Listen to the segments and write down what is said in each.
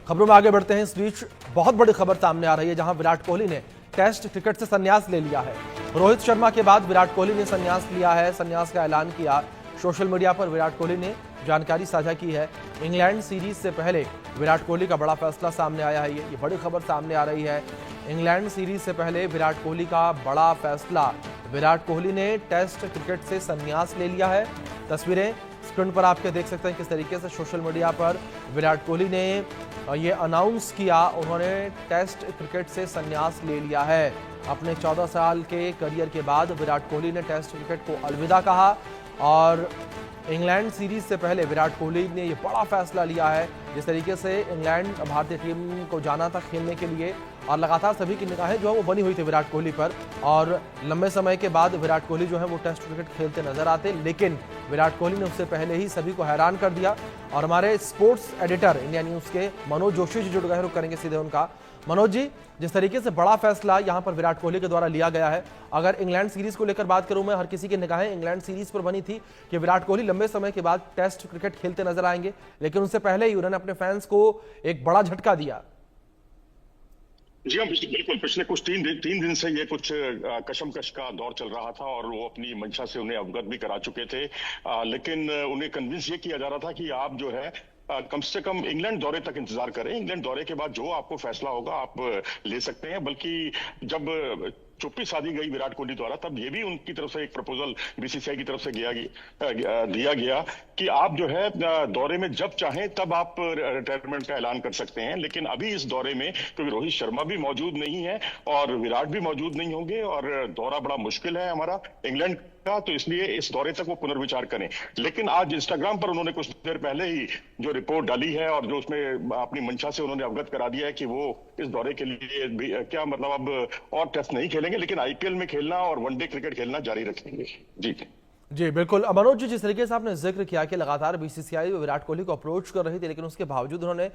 खबरों में आगे बढ़ते हैं। इस बीच बहुत बड़ी खबर सामने आ रही है, जहां विराट कोहली ने टेस्ट क्रिकेट से संन्यास ले लिया है। रोहित शर्मा के बाद विराट कोहली ने संन्यास लिया है, संन्यास का ऐलान किया। सोशल मीडिया पर विराट कोहली ने जानकारी साझा की है। इंग्लैंड सीरीज से पहले विराट कोहली का बड़ा फैसला सामने आया है। ये बड़ी खबर सामने आ रही है। इंग्लैंड सीरीज से पहले विराट कोहली का बड़ा फैसला। विराट कोहली ने टेस्ट क्रिकेट से संन्यास ले लिया है। तस्वीरें स्क्रीन पर आपके देख सकते हैं किस तरीके से सोशल मीडिया पर विराट कोहली ने ये अनाउंस किया। उन्होंने टेस्ट क्रिकेट से संन्यास ले लिया है। अपने 14 साल के करियर के बाद विराट कोहली ने टेस्ट क्रिकेट को अलविदा कहा और इंग्लैंड सीरीज से पहले विराट कोहली ने ये बड़ा फैसला लिया है। जिस तरीके से इंग्लैंड भारतीय टीम को जाना था खेलने के लिए और लगातार सभी की निगाहें जो है वो बनी हुई थी विराट कोहली पर, और लंबे समय के बाद विराट कोहली जो है वो टेस्ट क्रिकेट खेलते नजर आते, लेकिन विराट कोहली ने उससे पहले ही सभी को हैरान कर दिया। और हमारे स्पोर्ट्स एडिटर इंडिया न्यूज के मनोज जोशी जी जुड़ गए, रुक करेंगे सीधे उनका। मनोज जी, जिस तरीके से बड़ा फैसला यहां पर विराट कोहली के द्वारा लिया गया है, अगर इंग्लैंड सीरीज को लेकर बात करूं मैं, हर किसी की निगाहें इंग्लैंड सीरीज पर बनी थी कि विराट कोहली लंबे समय के बाद टेस्ट क्रिकेट खेलते नजर आएंगे, लेकिन उससे पहले ही उन्होंने अपने फैंस को एक बड़ा झटका दिया। जी हाँ, बिल्कुल। पिछले कुछ तीन दिन से ये कुछ कशमकश का दौर चल रहा था और वो अपनी मंशा से उन्हें अवगत भी करा चुके थे, लेकिन उन्हें कन्विंस ये किया जा रहा था कि आप जो है कम से कम इंग्लैंड दौरे तक इंतजार करें। इंग्लैंड दौरे के बाद जो आपको फैसला होगा आप ले सकते हैं। बल्कि जब चुप्पी साधी गई विराट कोहली द्वारा, तब ये भी उनकी तरफ से एक प्रपोजल बीसीसीआई की तरफ से दिया गया कि आप जो है दौरे में जब चाहें तब आप रिटायरमेंट का ऐलान कर सकते हैं। लेकिन अभी इस दौरे में क्योंकि रोहित शर्मा भी मौजूद नहीं है और विराट भी मौजूद नहीं होंगे और दौरा बड़ा मुश्किल है हमारा इंग्लैंड का, तो इसलिए इस दौरे तक वो पुनर्विचार करें। लेकिन आज इंस्टाग्राम पर उन्होंने कुछ देर पहले ही जो रिपोर्ट डाली है और जो उसमें अपनी मंशा से उन्होंने अवगत करा दिया है कि वो इस दौरे के लिए भी क्या मतलब अब और टेस्ट नहीं खेलेंगे, लेकिन आईपीएल में खेलना और वनडे क्रिकेट खेलना जारी रखेंगे। जी बिल्कुल। मनोज जी, जिस तरीके से आपने जिक्र किया कि लगातार बीसीसीआई विराट कोहली को अप्रोच कर रही थी, लेकिन उसके बावजूद उन्होंने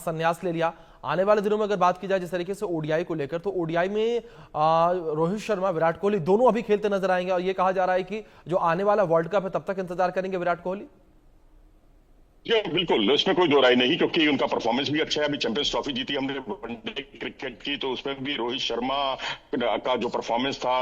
संन्यास ले लिया। आने वाले दिनों में अगर बात की जाए जिस तरीके से ओडीआई को लेकर, तो ओडीआई में रोहित शर्मा विराट कोहली दोनों अभी खेलते नजर आएंगे और ये कहा जा रहा है कि जो आने वाला वर्ल्ड कप है तब तक इंतजार करेंगे विराट कोहली। जी बिल्कुल, इसमें कोई दो राय नहीं, क्योंकि उनका परफॉर्मेंस भी अच्छा है। अभी चैंपियंस ट्रॉफी जीती हमने वनडे क्रिकेट की, तो उसमें भी रोहित शर्मा का जो परफॉर्मेंस था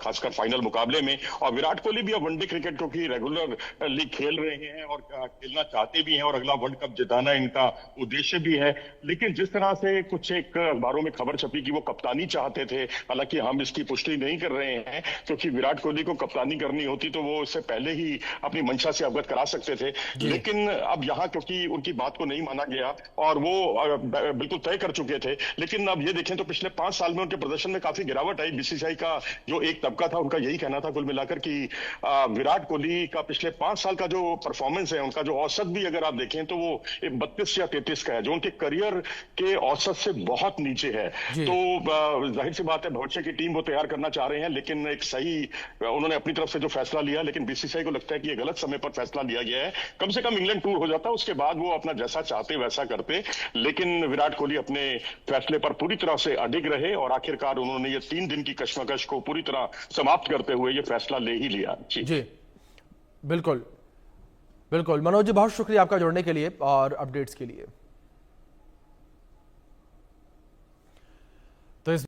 खासकर फाइनल मुकाबले में, और विराट कोहली भी अब वनडे क्रिकेट क्योंकि रेगुलर लीग खेल रहे हैं और खेलना चाहते भी हैं और अगला वर्ल्ड कप जिताना इनका उद्देश्य भी है। लेकिन जिस तरह से कुछ एक अखबारों में खबर छपी कि वो कप्तानी चाहते थे, हालांकि हम इसकी पुष्टि नहीं कर रहे हैं, क्योंकि विराट कोहली को कप्तानी करनी होती तो वो इससे पहले ही अपनी मंशा से अवगत करा सकते थे। लेकिन अब यहाँ क्योंकि उनकी बात को नहीं माना गया और वो बिल्कुल तय कर चुके थे। लेकिन अब ये देखें तो पिछले 5 साल में उनके प्रदर्शन में काफी गिरावट आई। बीसीसीआई का जो एक तबका था उनका यही कहना था कुल मिलाकर कि विराट कोहली का पिछले 5 साल का जो परफॉर्मेंस है, उनका जो औसत भी अगर आप देखें तो वो 32 या 33 का है, जो उनके करियर के औसत से बहुत नीचे है। तो जाहिर सी बात है भविष्य की टीम वो तैयार करना चाह रहे हैं, लेकिन एक सही उन्होंने अपनी तरफ से जो फैसला लिया, लेकिन बीसीसीआई को लगता है कि ये गलत समय पर फैसला लिया गया है। कम से कम इंग्लैंड टूर हो जाता, उसके बाद वो अपना जैसा चाहते वैसा करते, लेकिन विराट कोहली अपने फैसले पर पूरी तरह से अडिग रहे और आखिरकार उन्होंने ये 3 दिन की कशमकश को पूरी तरह समाप्त करते हुए ये फैसला ले ही लिया। जी बिल्कुल बिल्कुल। मनोज जी, बहुत शुक्रिया आपका जुड़ने के लिए और अपडेट्स के लिए। तो इस